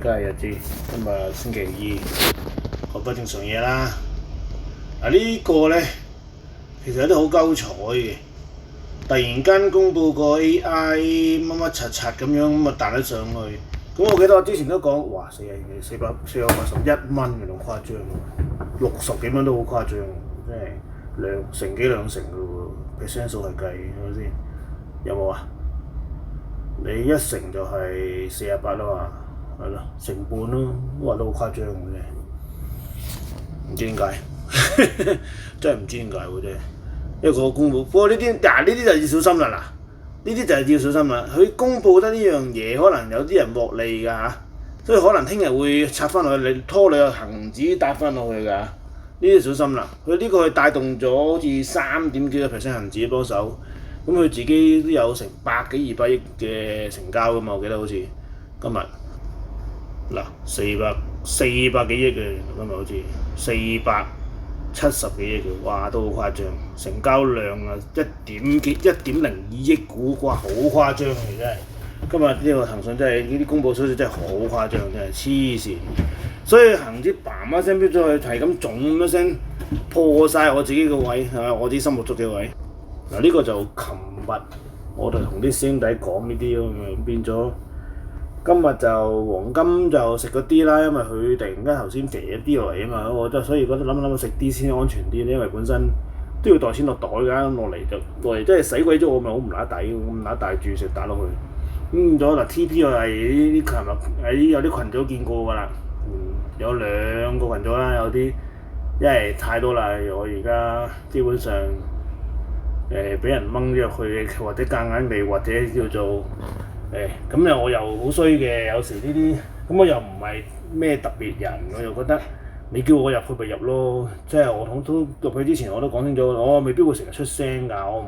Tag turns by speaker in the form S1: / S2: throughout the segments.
S1: 今日日子，今日星期二，學不正常嘢啦。呢個咧其實有啲好鳩彩嘅，突然間公佈個 AI 乜乜柒柒咁樣咁啊彈咗上去。咁我記得我之前都講，哇481蚊嘅仲誇張喎，60幾蚊都好誇張喎，真係成幾兩成嘅喎 ，percent 數係計係咪先？有冇啊？你1成就係48啦嘛，係咯，成半咯，話都好誇張嘅啫，唔知點解，真係唔知點解喎真係，一個公佈，不過呢啲就要小心啦嗱，呢啲就係要小心啦，佢公佈得呢樣嘢，可能有啲人獲利㗎嚇，所以可能聽日會插翻落去，你拖你個恆指搭翻落去㗎，呢啲小心啦，佢呢個係帶動咗好似3點幾個 percent 恆指幫手。咁佢自己都有成100幾200億嘅成交㗎嘛，我記得好似今日嗱400幾億嘅今日好似470幾億嘅，哇都好誇張，成交量啊1.02億股，哇好誇張嘅真係。今日呢個騰訊真係呢啲公佈數字真係好誇張，真係黐線。所以恆指嘭一聲飆咗去，係咁總一聲破晒我自己個位，係咪我自己心目中嘅位？嗱呢個就琴日我就同啲師兄弟講呢啲咁變咗今日就黃金就食嗰啲啦，因為佢突然間頭先肥一啲落嚟啊嘛，我所以覺得諗食啲先安全啲，因為本身都要袋錢落袋㗎，落嚟真係洗鬼咗我咪好唔揦底，咁揦大注食打落去。咁咗嗱 TP 又係呢啲琴日喺有啲群組見過㗎啦，有2個群組啦，有啲因為太多啦，我而家基本上。俾人掹咗入去嘅，或者夾硬嚟，或者叫做咁我又好衰嘅，有時呢啲咁我又唔係咩特別人，我又覺得你叫我入去咪入咯，即係我都入去之前我都講清楚，我未必會成日出聲㗎，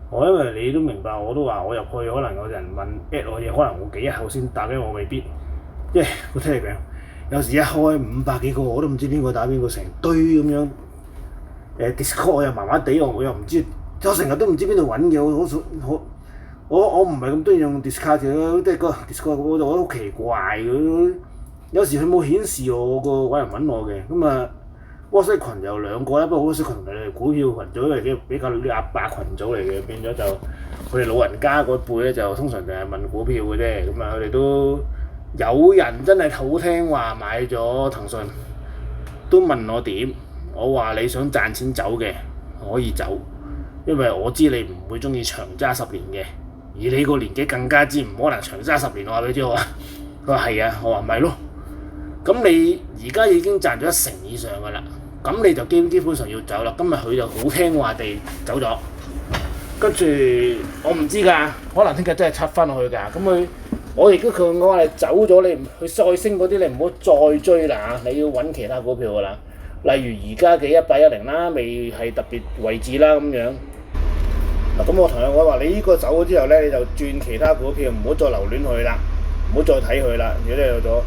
S1: 我因為你都明白，我都話我入去可能有人問 at 我嘢，可能我幾日後先打俾我，未必，即係個 Telegram 有時一開500幾個我都唔知邊個打邊個，成堆咁樣Discord 我又麻麻地，我又唔知。我成日都唔知邊度揾嘅，我唔係咁中意用 Discord 嘅，即係個 Discord 我覺得好奇怪嘅，有時佢冇顯示我個揾人揾我嘅，咁啊 WhatsApp 群有2個啦，不過 WhatsApp 群係股票群組嚟嘅，比較啲阿伯群組嚟嘅，變咗就佢哋老人家嗰輩咧就通常就係問股票嘅啫，咁啊佢哋都有人真係好聽話買咗騰訊，都問我點，我話你想賺錢走嘅可以走。因為我知你唔會中意長揸10年嘅，而你個年紀更加之唔可能長揸10年，我話俾你知我話，佢話係啊，我話咪咯。咁你而家已經賺咗1成以上㗎啦，咁你就基本上要走啦。今日佢就好聽話地走咗，跟住我唔知㗎，可能聽日真係插翻落去㗎。咁我亦都我話你走咗，你佢再升嗰啲你唔好再追啦，你要揾其他股票㗎啦。例如而家嘅1810啦，未係特別位置啦咁樣。咁我同佢講話，你呢個走咗之後咧，你就轉其他股票，唔好再留戀佢啦，唔好再睇佢啦。如果你有咗，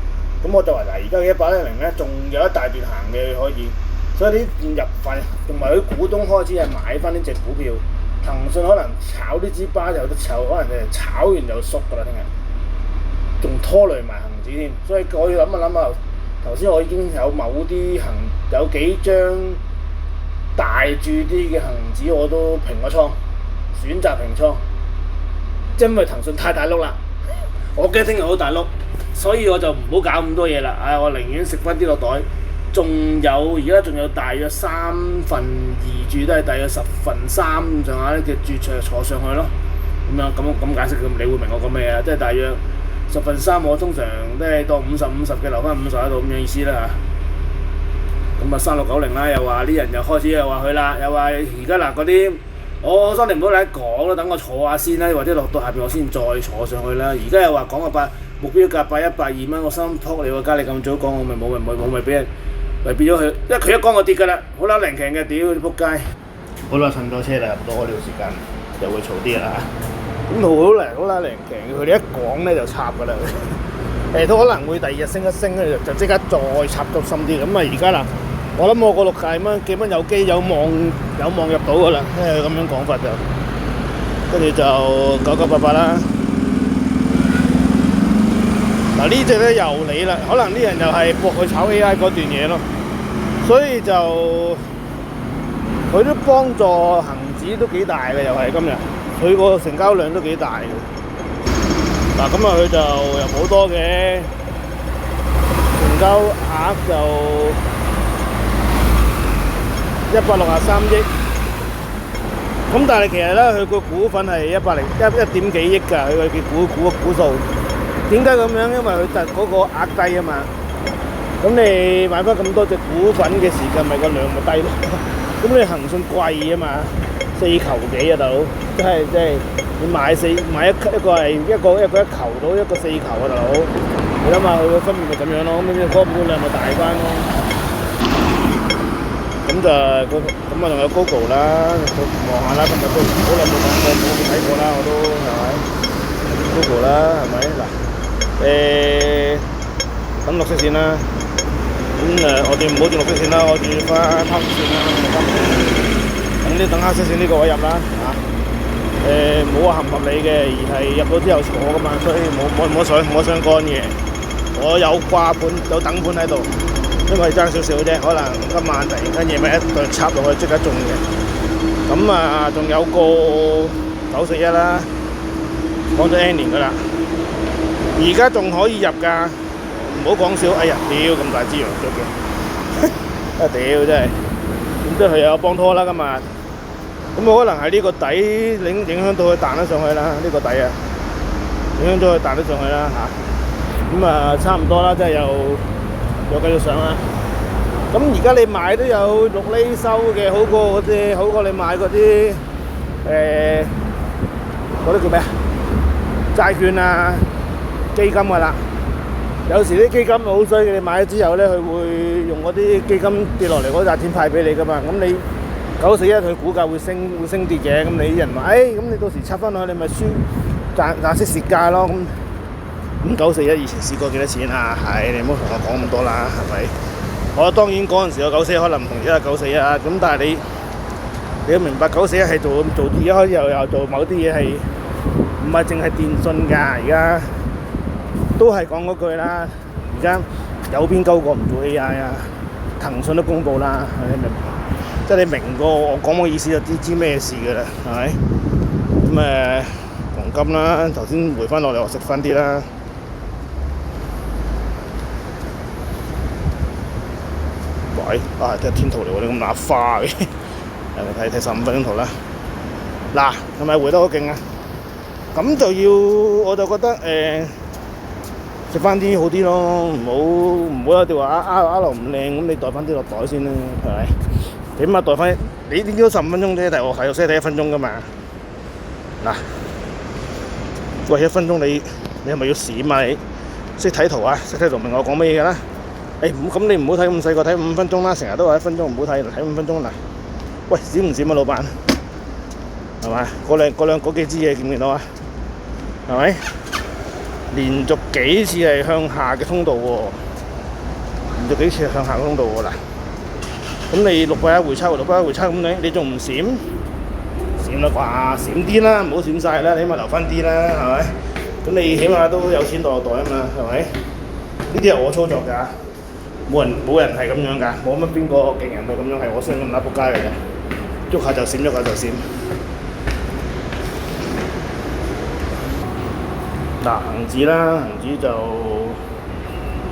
S1: 咁我就話嗱，而家嘅1810咧，仲有一大段行嘅可以，所以你入份同埋佢股東開始係買翻呢隻股票，騰訊可能炒呢支巴有得炒，可能就炒完就縮㗎啦，聽日仲拖累埋恆指添，所以我要諗下。頭先我已經有有幾張大注啲嘅恆指我都平咗倉，選擇平倉，因為騰訊太大碌啦，我驚聽日好大碌，所以我就唔好搞咁多嘢啦。我寧願食翻啲落袋，而家仲有大約2/3注都係大約3/10咁上下嘅注坐上去咯。咁解釋咁，你會明我講咩啊？即係大約。3/10我通常都係當50嘅留翻50喺度咁樣意思啦嚇。咁3690啦，又話啲人又開始又話佢啦，又話而家嗱嗰啲，我心你唔好嚟講啦，等我坐下先啦，或者落到下邊我先再坐上去啦。而家又話講個目標價102蚊，我心撲你喎，加你咁早講，我咪俾人咪變咗佢，因為佢一講我跌㗎啦，好撚靈強嘅，屌你仆街！好啦，趁咗車啦，入到我呢個時間就會嘈啲啦嚇。咁好啦，靈強，佢哋一講咧就插㗎啦，都可能會第2日升一升咧，就即刻再插到深啲。咁而家嗱，我諗我個60幾蚊有機有望入到㗎啦，因為咁樣講法就，跟住就9988啦。嗱呢隻咧又理啦，可能啲人又係搏佢炒 AI 嗰段嘢咯，所以就佢都幫助恆指都幾大嘅，又係今日佢個成交量都幾大嘅。嗱咁啊，佢就又冇多嘅，成交額就163億。咁但係其實咧，佢個股份係1點幾億㗎，佢嘅股數。點解咁樣？因為佢嗰個額低啊嘛。咁你買翻咁多隻股份嘅時間，咪個量咪低咯。咁你騰訊貴啊嘛，4球幾啊大佬，即係你買一個係一個1球到，一個4球啊大佬。你諗下佢個分別咪咁樣咯，咁你嗰個量咪大翻咯。咁就咁啊，仲有 Google 啦，望下啦，今日都好耐冇講過，冇睇過啦，我都係咪 ？Google 啦，係咪嗱？等綠色線啦，咁我哋唔好轉綠色線啦，我轉翻黑色線啦，等黑色線呢個位入啦嚇。冇話合唔合理嘅，而係入到之後坐噶嘛，所以冇相干嘅。我有掛盤有等盤喺度，因為爭少少啫，可能今晚突然間夜晚一對插落去即刻中嘅。咁啊，仲有個941啦，講咗 N 年噶啦。而家仲可以入㗎，唔好講笑。哎呀，屌咁大支羊腳嘅，啊屌真係，咁即係有幫拖啦今日。咁可能係呢個底影響到佢彈得上去啦，呢個底啊，影響到佢彈得上去啦嚇。咁啊差唔多啦，即係又繼續上啦。咁而家你買都有6厘收嘅，好過你買嗰啲嗰啲叫咩啊？債券啊！基金㗎啦，有時啲基金好衰嘅，你買咗之後咧，佢會用嗰啲基金跌落嚟嗰扎錢派俾你㗎嘛。咁你941佢股價會升跌嘅，咁你啲人話，咁你到時插翻落去，你咪賺息蝕價咯。咁941以前試過幾多錢啊？係你唔好同我講咁多啦，係咪？我當然嗰陣時個941可能唔同而家941啊，咁但係你要明白941係做而家開始又做某啲嘢係唔係淨係電信㗎？而家都係講嗰句啦，而家有邊鳩個唔做 AI 啊？騰訊都公佈啦，你明？即係你明過我講嘅意思就知咩事㗎啦，係咪？咁黃金啦，頭先回翻落嚟我食翻啲啦。喂，即係天圖嚟喎，你咁乸花嘅，睇15分鐘圖啦。嗱，係咪回得好勁啊？咁就要我就覺得食翻啲好啲咯，唔好有啲話啊唔靚，咁你袋翻啲落袋先啦，係咪？起碼袋翻，你點知都15分鐘啫，但係我係識睇1分鐘噶嘛。嗱，喂1分鐘你係咪要閃啊？你識睇圖啊？識睇圖明我講乜嘢㗎啦？咁你唔好睇咁細個，睇5分鐘啦，成日都話1分鐘唔好睇，睇5分鐘嗱。喂，閃唔閃啊，老闆？係咪？嗰幾支嘢見唔見到啊？係咪？連續幾次係向下嘅通道喎，連續幾次係向下嘅通道喎嗱。咁你681回抽，咁你仲唔閃？閃啦啩，閃啲啦，唔好閃晒啦，你起碼留翻啲啦，係咪？咁你起碼都有錢袋袋啊嘛，係咪？呢啲係我操作㗎，冇人係咁樣㗎，冇乜邊個勁人係咁樣，係我先咁乸仆街嚟嘅，喐下就閃，喐下就閃。嗱，恆指啦，恆指就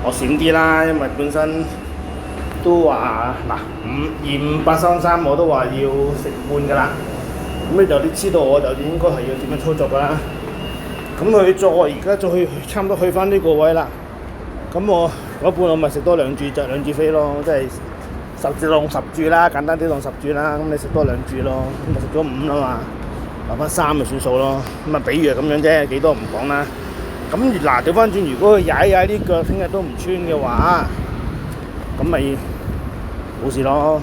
S1: 我閃啲啦，因為本身都話嗱25833我都話要食半㗎啦，咁你就你知道我就應該係要點樣操作㗎啦。咁佢而家再去差唔多去翻呢個位啦，咁我嗰半我咪食多2注就2注飛咯，即係10注啦，簡單啲當10注啦，咁你食多2注咯，咁咪食咗5啦嘛，留翻3就算數咯，咁啊比喻係咁樣啫，幾多唔講啦。咁嗱，調翻轉，如果佢踩啲腳，聽日都唔穿嘅話，咁咪冇事咯。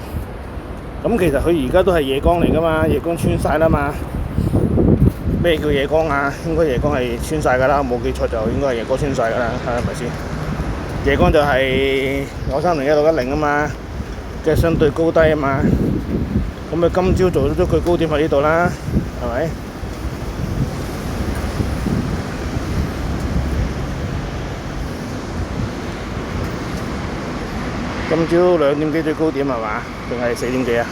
S1: 咁其實佢而家都係夜光嚟噶嘛，夜光穿晒啦嘛。咩叫夜光啊？應該夜光係穿晒㗎啦，冇記錯就應該係夜光穿晒㗎啦，係咪先？夜光就係930110啊嘛，即係相對高低啊嘛。咁佢今朝做咗佢高點喺呢度啦，係咪？今朝2點幾最高點係嘛？定係4點幾啊？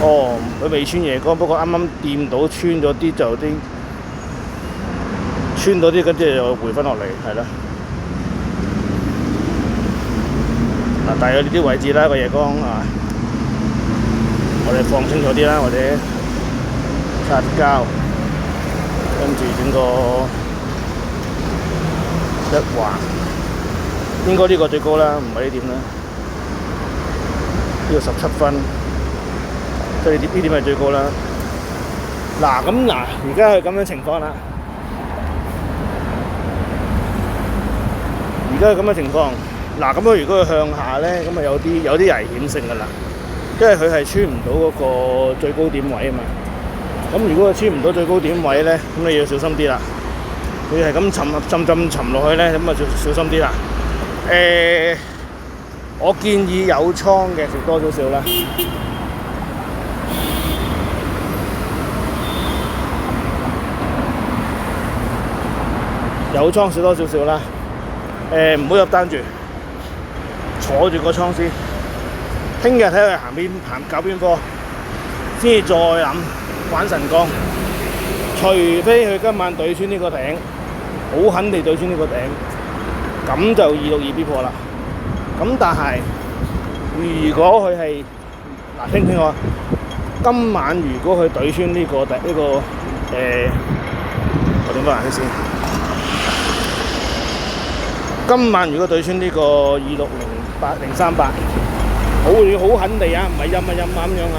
S1: 哦，佢未穿夜光，不過啱啱掂到穿咗啲就穿到啲，跟住又回翻落嚟，係啦。嗱，大約呢啲位置啦，個夜光啊，我哋放清楚啲啦，或者擦膠，跟住整個一橫，應該呢個最高啦，唔係呢點啦，呢個17分。即係呢點係最高啦。嗱咁嗱，而家係咁樣情況啦。而家係咁嘅情況。嗱咁樣如果佢向下咧，咁啊有啲危險性㗎啦。因為佢係穿唔到嗰個最高點位啊嘛。咁如果佢穿唔到最高點位咧，咁你要小心啲啦。佢係咁沉落去咧，咁啊小心啲啦。我建議有倉嘅食多少少啦。有倉少多少少啦，唔好入單住，坐住個倉先。聽日睇佢搞邊科，先至再諗玩神光。除非佢今晚對穿呢個頂，好肯地對穿呢個頂，咁就262B破啦。咁但係如果佢係聽清楚，今晚如果佢對穿呢個我點翻顏色先？今晚如果對穿呢個2608038，好肯定啊，唔係陰咁樣啊。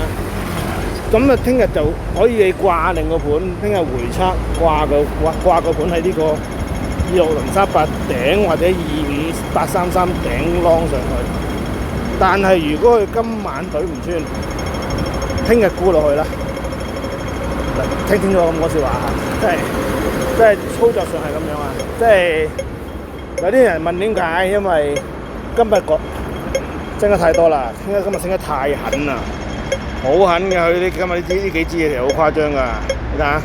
S1: 咁啊，聽日就可以你掛定個盤，聽日回測掛個盤喺呢個26038頂或者25833頂啷上去。但係如果佢今晚對唔穿，聽日沽落去啦。聽清楚咁講説話嚇，即係操作上係咁樣啊，即係。有啲人問點解？因為今日升得太多啦，今日升得太狠啦，好狠嘅。佢今日呢幾支嘢其實好誇張㗎，你睇下，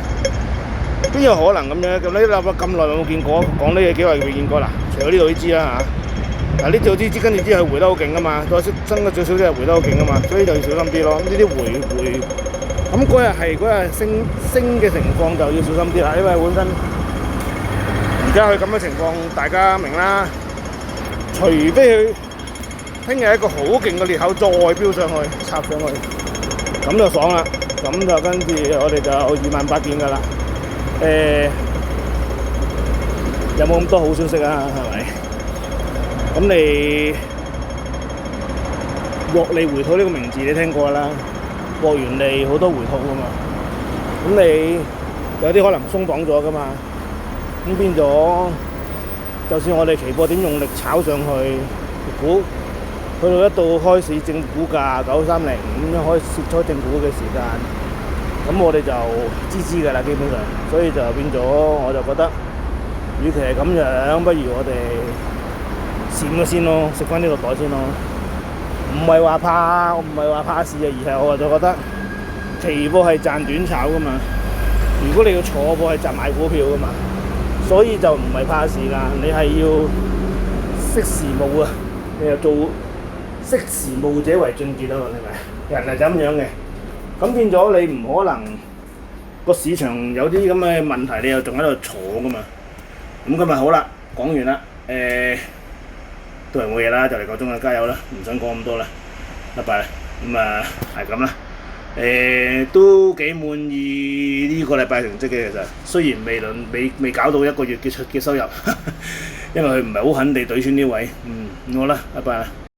S1: 邊有可能咁樣？咁呢立咗咁耐冇見過，講呢嘢幾耐未見過啦？除咗呢度呢支啦嚇，嗱呢度呢支跟住之後回得好勁㗎嘛，再升得最少啲係回得好勁㗎嘛，所以就要小心啲咯。呢啲回咁嗰日升嘅情況就要小心啲啦，因為本身。而家佢咁嘅情況，大家明啦。除非佢聽日一個好勁嘅裂口再飆上去，插上去，咁就爽啦。咁就跟住我哋就28000件㗎啦。有冇咁多好消息啊？係咪？咁你獲利回吐呢個名字你聽過啦，獲完利好多回吐㗎嘛。咁你有啲可能鬆綁咗㗎嘛。咁變咗，就算我哋期貨點用力炒上去，股去到一度開市正股價9305咁樣開始蝕咗正股嘅時間，咁我哋就知㗎啦，基本上，所以就變咗，我就覺得，與其係咁樣，不如我哋閃咗先咯，食翻呢個袋先咯。唔係話怕市啊，而係我就覺得期貨係賺短炒㗎嘛。如果你要坐貨係賺買股票㗎嘛。所以就唔係怕事㗎，你係要識時務啊！你又做識時務者為俊傑啊嘛，係咪？人係咁樣嘅，咁變咗你唔可能個市場有啲咁嘅問題，你又仲喺度坐㗎嘛？咁今日好啦，講完啦，都係冇嘢啦，就嚟夠鐘啦，加油啦，唔想講咁多啦，拜拜啦，咁啊係咁啦。都幾滿意呢個禮拜成績嘅，其實雖然未搞到一個月嘅收入，因為佢唔係好肯地對穿呢位，好啦，拜拜啦。